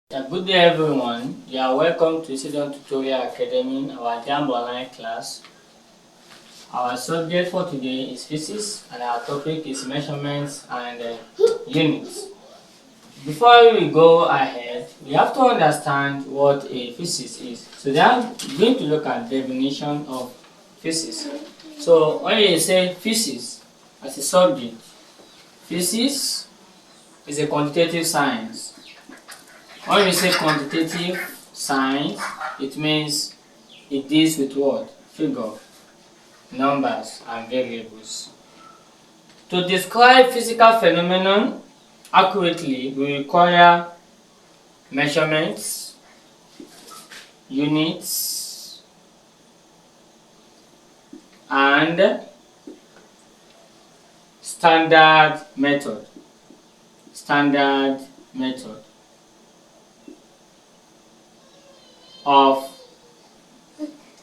Good day everyone. You are welcome to EASYDONE Academy, our JAMB online class. Our subject for today is physics and our topic is measurements and units. Before we go ahead, we have to understand what a physics is. So they are going to look at the definition of physics. So when you say physics as a subject, physics is a quantitative science. When we say quantitative science, it means it deals with what? Figure, numbers, and variables. To describe physical phenomenon accurately, we require measurements, units, and standard method. Of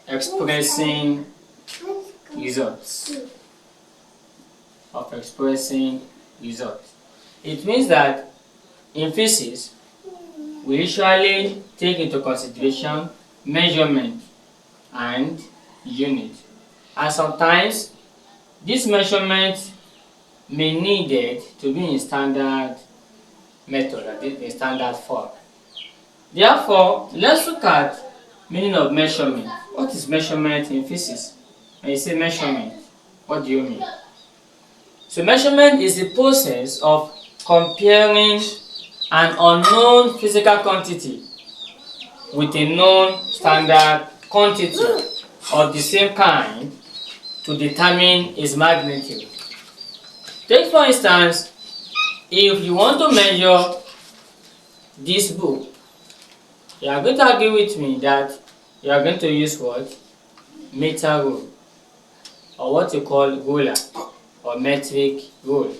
expressing results. It means that in physics, we usually take into consideration measurement and unit. And sometimes this measurement may needed to be in standard method, in standard form. Therefore, let's look at meaning of measurement. What is measurement in physics? When you say measurement, what do you mean? So measurement is the process of comparing an unknown physical quantity with a known standard quantity of the same kind to determine its magnitude. Take for instance, if you want to measure this book, you are going to agree with me that you are going to use what? Meter rule, or what you call ruler, or metric rule.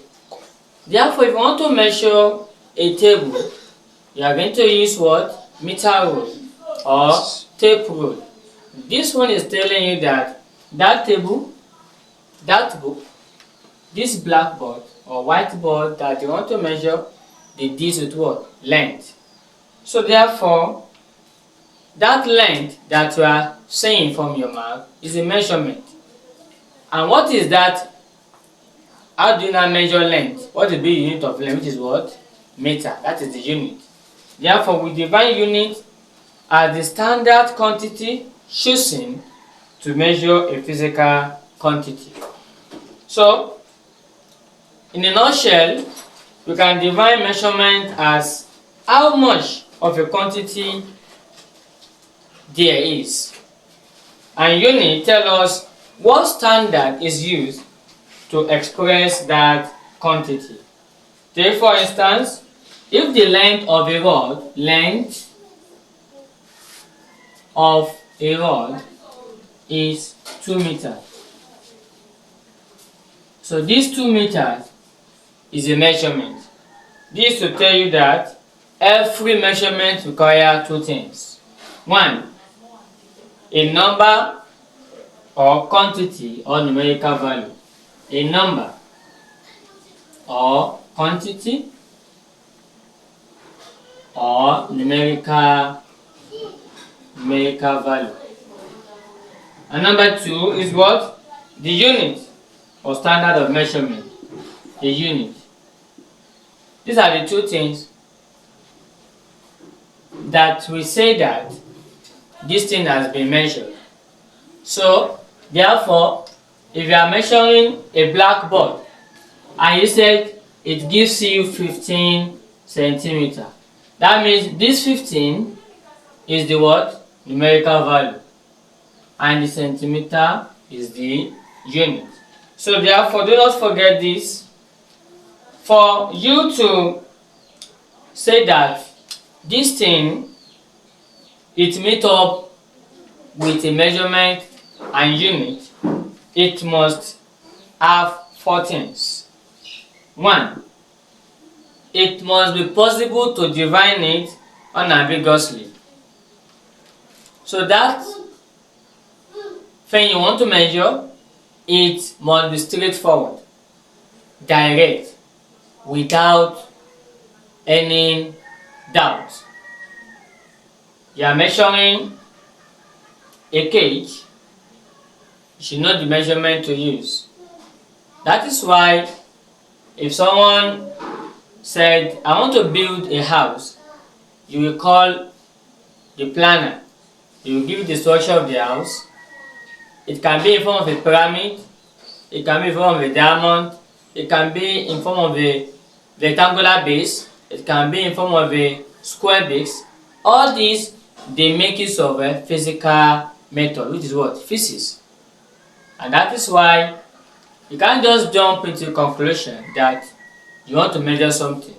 Therefore, if you want to measure a table, you are going to use what? Meter rule, or tape rule. This one is telling you that that table, that book, this blackboard or whiteboard that you want to measure, it deals with what? Length. So therefore, that length that you are saying from your mouth is a measurement. And what is that? How do you now measure length? What will be the unit of length, which is what? Meter. That is the unit. Therefore, we define unit as the standard quantity chosen to measure a physical quantity. So, in a nutshell, we can define measurement as how much of a quantity there is, and unit tell us what standard is used to express that quantity. Take for instance, if the length of a rod is 2 meters, so this 2 meters is a measurement. This will tell you that every measurement requires two things. One, a number or quantity or numerical value. A number or quantity or numerical value. And number two is what? The unit or standard of measurement. A unit. These are the two things that we say that this thing has been measured. So, therefore, if you are measuring a blackboard and you said it gives you 15 centimeters, that means this 15 is the what? Numerical value, and the centimeter is the unit. So therefore, do not forget this. For you to say that this thing, it meets up with a measurement and unit, it must have four things. One, it must be possible to define it unambiguously. So that thing you want to measure, it must be straightforward, direct, without any doubt. you are measuring a cage, you should know the measurement to use. That is why if someone said, I want to build a house, you will call the planner. He will give you the structure of the house. It can be in form of a pyramid, it can be in form of a diamond, it can be in form of a rectangular base, it can be in form of a square base. All these, they make use of a physical method, which is what? Physics. And that is why you can't just jump into a conclusion that you want to measure something.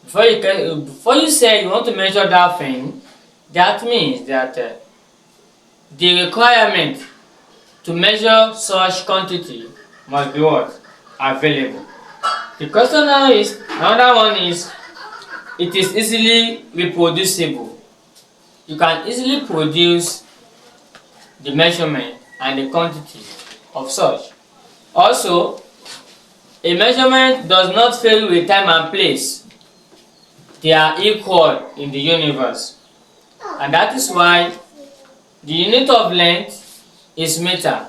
Before you say you want to measure that thing, that means that the requirement to measure such quantity must be what? Available. The question now is, another one is, it is easily reproducible. You can easily produce the measurement and the quantity of such. Also, a measurement does not vary with time and place. They are equal in the universe. And that is why the unit of length is meter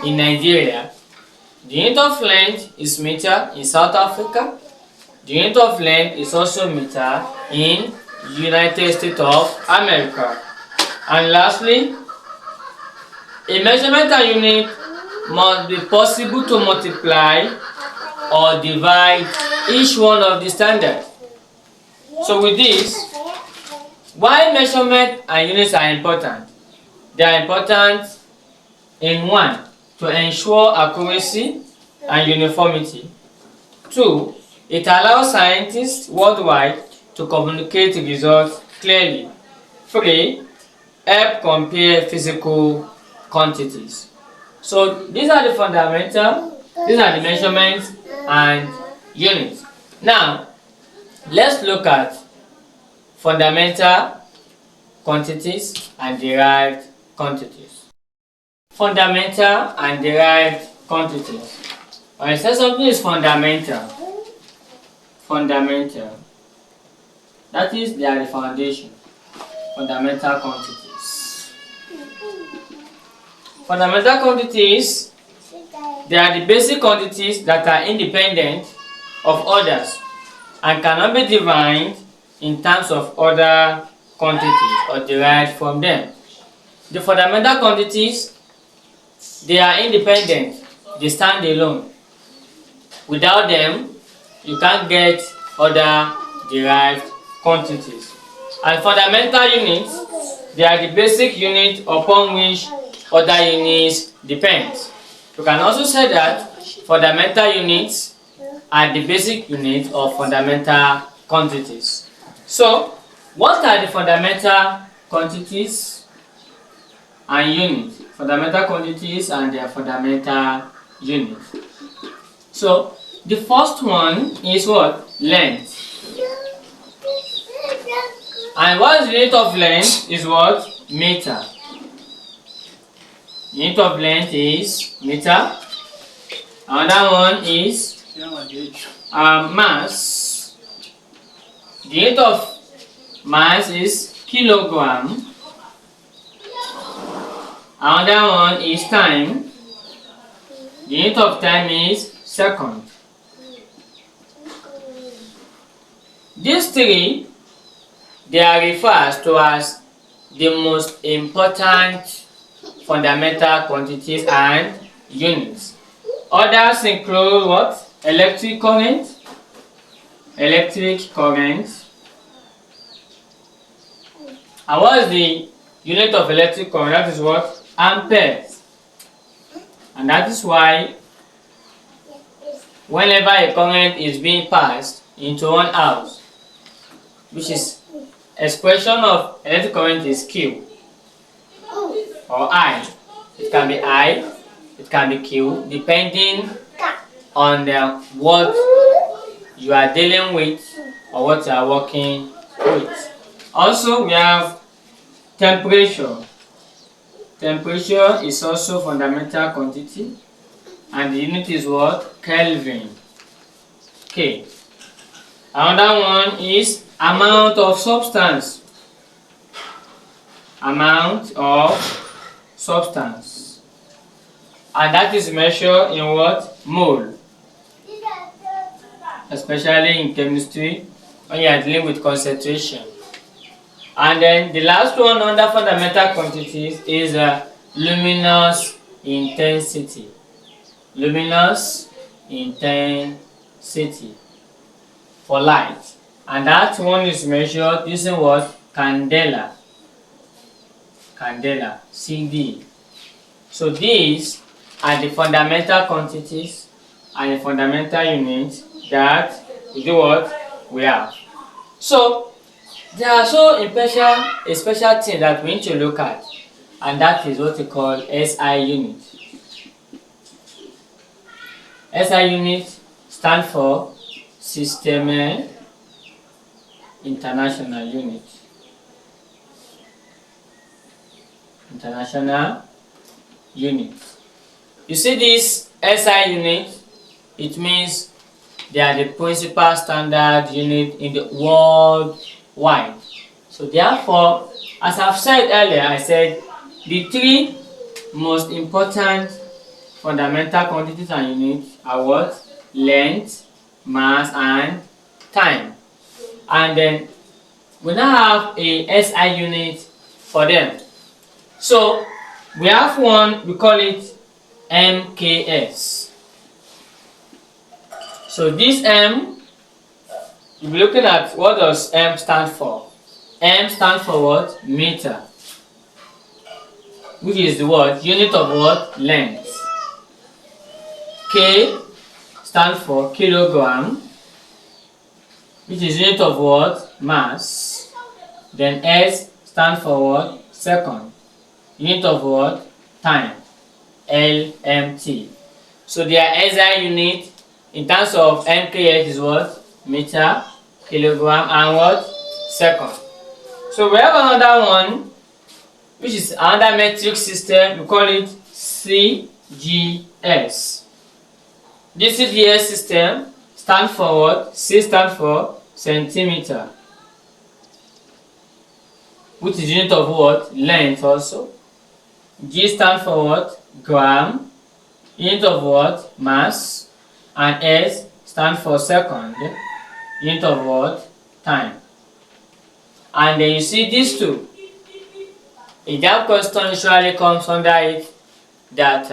in Nigeria. The unit of length is meter in South Africa. The unit of length is also meter in United States of America. And lastly, a measurement unit must be possible to multiply or divide each one of the standards. So with this, why measurement and units are important? They are important in 1, to ensure accuracy and uniformity. 2, it allows scientists worldwide to communicate results clearly. 3, help compare physical quantities. So these are the fundamental, these are the measurements and units. Now, let's look at fundamental quantities and derived quantities. Fundamental and derived quantities. When I say something is fundamental, that is, they are the foundation. Fundamental quantities. Fundamental quantities, they are the basic quantities that are independent of others and cannot be defined in terms of other quantities or derived from them. The fundamental quantities, they are independent, they stand alone. Without them, you can't get other derived quantities. And fundamental units, they are the basic unit upon which other units depend. You can also say that fundamental units are the basic unit of fundamental quantities. So, what are the fundamental quantities and units? Fundamental quantities and their fundamental units. So, the first one is what? Length. And what is the unit of length is what? Meter. Unit of length is meter. Another one is mass. The unit of mass is kilogram. Another one is time. The unit of time is second. These three, they are referred to as the most important fundamental quantities and units. Others include what? Electric current. And what is the unit of electric current? That is what? Amperes. And that is why whenever a current is being passed into one house, which is expression of electric current is Q or I. It can be I, it can be Q, depending on what you are dealing with or what you are working with. Also, we have temperature. Temperature is also fundamental quantity, and the unit is what? Kelvin. Okay. Another one is amount of substance. amount of substance, and that is measured in what? Mole. Especially in chemistry when you are dealing with concentration. And then the last one under fundamental quantities is luminous intensity. Luminous intensity for light. And that one is measured using what? Candela. Candela, CD. So these are the fundamental quantities and the fundamental units that we do what? We have. So there are so a special thing that we need to look at, and that is what we call SI unit. SI unit stand for System International Unit. International Unit. You see this SI unit, it means they are the principal standard unit in the world wide. So therefore, as I've said earlier, I said the three most important fundamental quantities and units are what? Length, mass, and time. And then we now have a SI unit for them. So we have one, we call it MKS. So this M, you'll be looking at what does M stand for. M stands for what? Meter. Which is the what? Unit of what? Length. K stands for kilogram, which is unit of what? Mass. Then S stands for what? Second. Unit of what? Time. LMT. So their SI unit in terms of MKS is what? Meter, kilogram, and what? Second. So we have another one, which is another metric system. We call it CGS. This CGS system stands for what? C stands for centimeter, which is unit of what? Length also. G stands for what? Gram, unit of what? Mass. And S stands for second, unit of what? Time. And then you see these two. A JAMB question usually comes under it that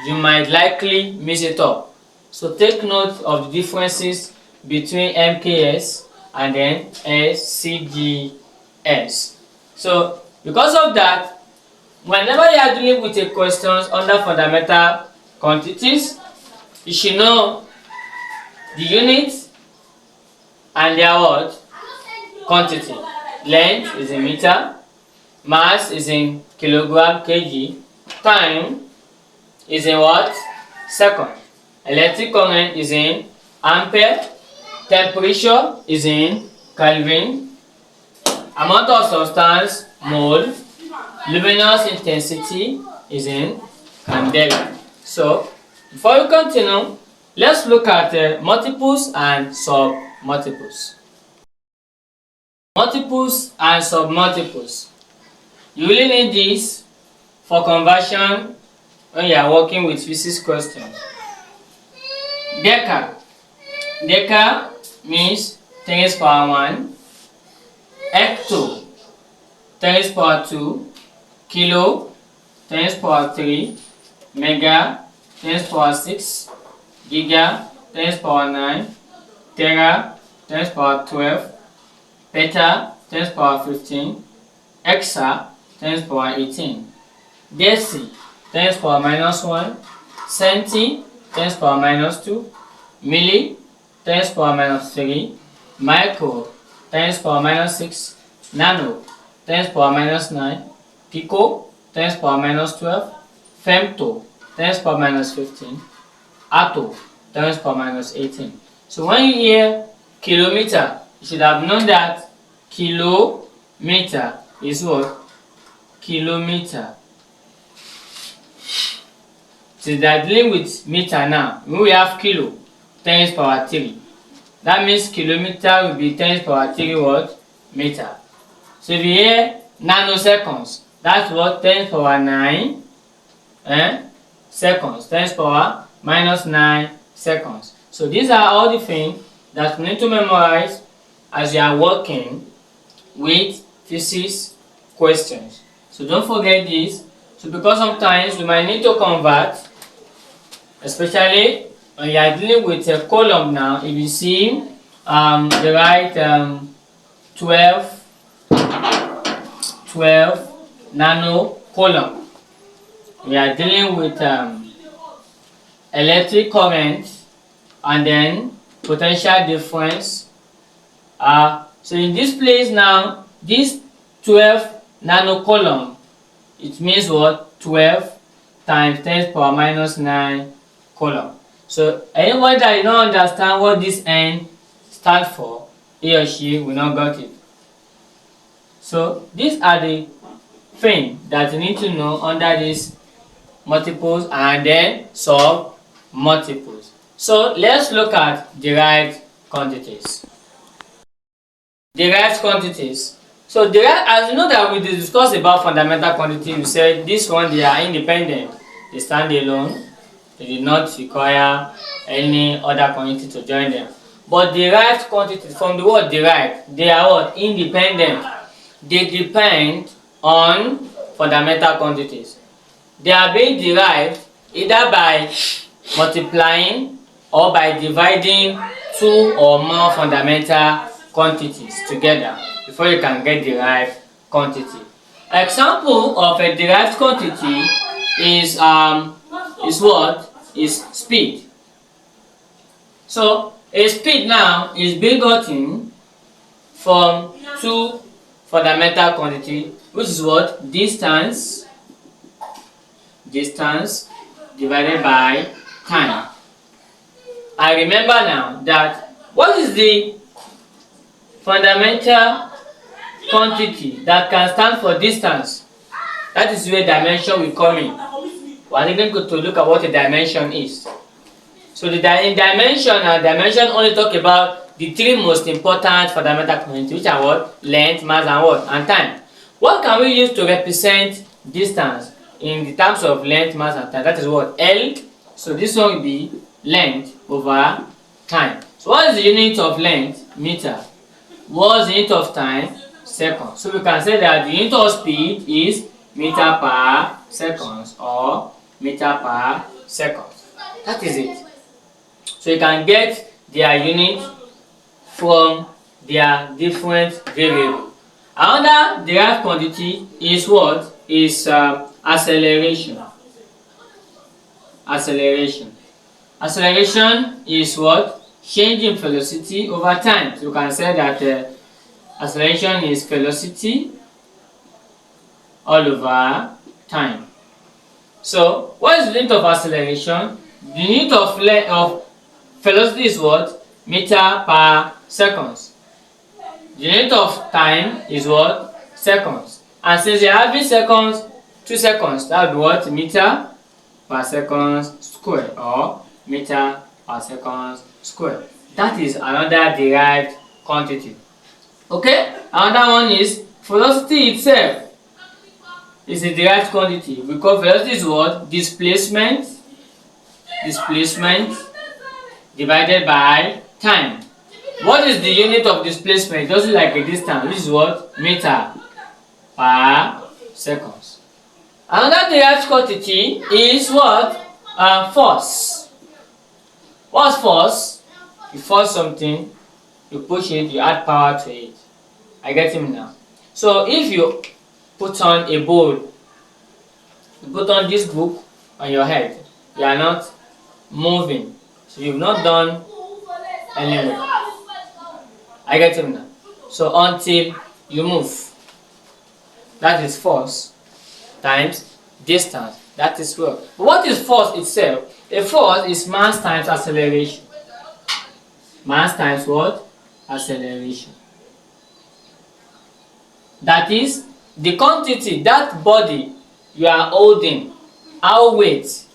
you might likely mix it up. So take note of the differences between MKS and then SCGS. So because of that, whenever you are dealing with a questions under fundamental quantities, you should know the units and their what? Quantity. Length is in meter, mass is in kilogram kg, time is in what? Second. Electric current is in ampere, temperature is in Kelvin, amount of substance mole, luminous intensity is in candela. So before we continue, let's look at multiples and sub-multiples. Multiples and sub-multiples. You really need this for conversion when you are working with physics questions. Deca. Deca means 10 raised to power 1. Hecto, 10 raised to power 2. Kilo, 10 raised to power 3. Mega, 10 raised to power 6. Giga, 10 raised to power 9. Tera, 10 raised to power 12. Peta, 10 raised to power 15. Exa, 10 raised to power 18. Deci, 10 raised to power minus 1. Centi, 10 raised to power minus 2. Milli, 10 raised to power minus 3. Micro, 10 raised to power minus 6. Nano, 10 raised to power minus 9. Pico, 10 raised to power minus 12. Femto, 10 raised to power minus 15. Atto, 10 raised to power minus 18. So when you hear kilometer, you should have known that kilometer is what? Kilometer. So they are dealing with meter now. When we have kilo, 10 raised to power 3. That means kilometer will be 10 raised to power 3 what? Meter. So if you hear nanoseconds, That's what 10 to the power 9 seconds. 10 to the power minus 9 seconds. So these are all the things that we need to memorize as you are working with physics questions. So don't forget this. So because sometimes you might need to convert, especially when you are dealing with a column now. If you see the right 12 nano coulomb, we are dealing with electric current and then potential difference. So in this place now, this 12 nano coulomb, it means what? 12 times 10 to the power minus 9 coulomb. So anybody that you don't understand what this n stands for, he or she will not got it. So these are the things that you need to know under these multiples and then sub multiples. So let's look at derived quantities. Derived quantities. So derived, as you know that we discussed about fundamental quantity, we said this one, they are independent, they stand alone, they do not require any other quantity to join them. But derived quantities, from the word derived, they are what? Independent. They depend on fundamental quantities. They are being derived either by multiplying or by dividing two or more fundamental quantities together before you can get derived quantity. Example of a derived quantity is what? Is speed. So a speed now is being gotten from two fundamental quantity, which is what? Distance divided by time. I remember now that what is the fundamental quantity that can stand for distance? That is where dimension will come in. We are going to look at what a dimension is. So in dimension only talk about the three most important fundamental quantities, which are what? Length, mass, and what? And time. What can we use to represent distance in the terms of length, mass, and time? That is what? L. So this one will be length over time. So what is the unit of length? Meter. What is the unit of time? Second. So we can say that the unit of speed is meter per seconds or meter per second. That is it. So you can get their unit from their different variables. Another derived quantity is what? Is acceleration. Acceleration is what? Change in velocity over time. So you can say that acceleration is velocity all over time. So what is the unit of acceleration? The unit of velocity is what? Meter per seconds. The unit of time is what? Seconds. And since you're having seconds, 2 seconds, that would be what? Meter per second square or meter per second square. That is another derived quantity. Okay? Another one is velocity itself. Is a derived quantity because velocity is what? Displacement divided by time. What is the unit of displacement? Just like a distance, which is what? Meter per seconds. Another derived quantity is what? Force. What's force? You force something, you push it, you add power to it. I get him now. So if you put on a bowl, you put on this book on your head, you are not moving, so you've not done any work. I get him now. So until you move, that is force times distance, that is work. But what is force itself? A force is mass times acceleration. Mass times what? Acceleration. That is the quantity, that body you are holding, how weight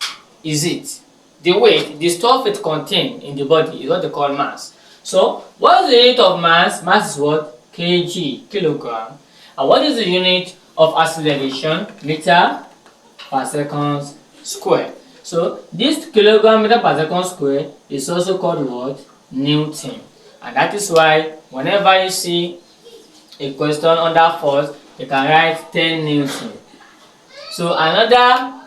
is it? The weight, the stuff it contains in the body is what they call mass. So what is the unit of mass? Mass is what? Kg, kilogram. And what is the unit of acceleration meter per second square. So this kilogram meter per second square is also called what? Newton. And that is why whenever you see a question under force, you can write 10 Newton. So another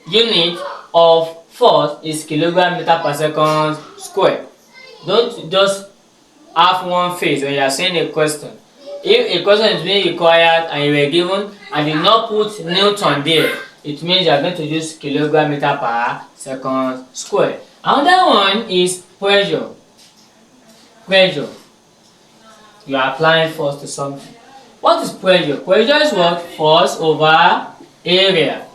unit of force is kilogram meter per second square. Don't just have one face when you are saying a question. If a question is being required and you were given and did not put Newton there, it means you are going to use kilogram meter per second square. Another one is pressure. Pressure. You are applying force to something. What is pressure? Pressure is what? Force over area,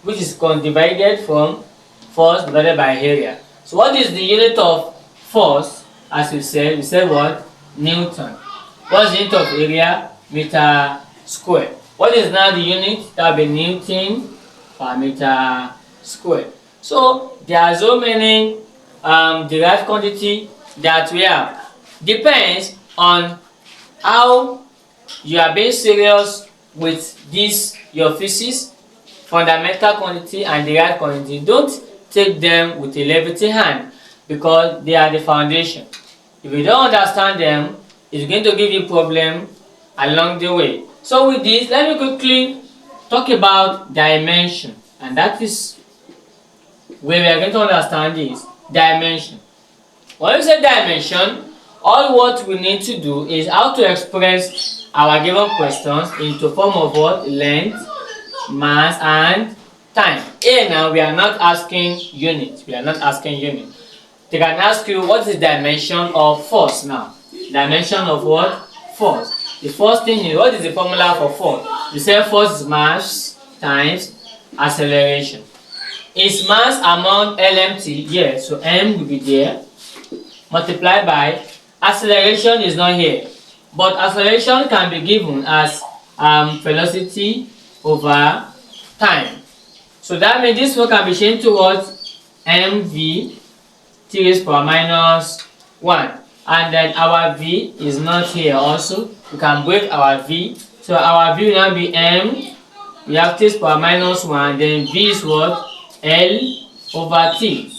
which is divided from force divided by area. So what is the unit of force? As we said what? Newton. What is the unit of area? Meter square. What is now the unit? That will be Newton per meter square. So there are so many derived quantity that we have. Depends on how you are being serious with this your physics, fundamental quantity and derived quantity. Don't take them with a levity hand because they are the foundation. If you don't understand them, it's going to give you problem along the way. So with this, let me quickly talk about dimension, and that is where we are going to understand this dimension. When we say dimension, all what we need to do is how to express our given questions into form of what? Length, mass and time. Here now we are not asking units. We are not asking units. They can ask you what is the dimension of force now. Dimension of what? Force. The first thing is, what is the formula for force? You say force is mass times acceleration. Is mass among LMT? Yes, so M will be there. Multiplied by acceleration is not here. But acceleration can be given as velocity over time. So that means this one can be changed to what? mv t raised power minus 1. And then our v is not here also. We can break our v. So our v will now be m. We have t raised power minus 1. Then v is what? L over t.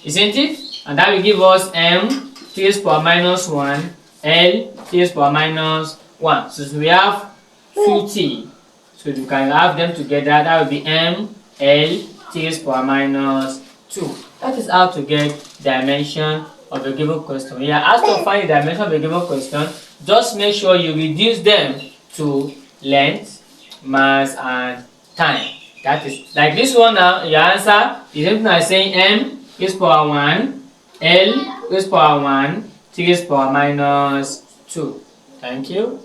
Isn't it? And that will give us m t raised power minus 1. L t raised power minus 1. So we have 2t. So you can have them together. That will be m L t raised power minus 2. That is how to get dimension of a given question. When you are asked to find the dimension of a given question, just make sure you reduce them to length, mass, and time. That is like this one now. Your answer is something like saying m raised power 1, L raised power 1, t raised power minus 2. Thank you.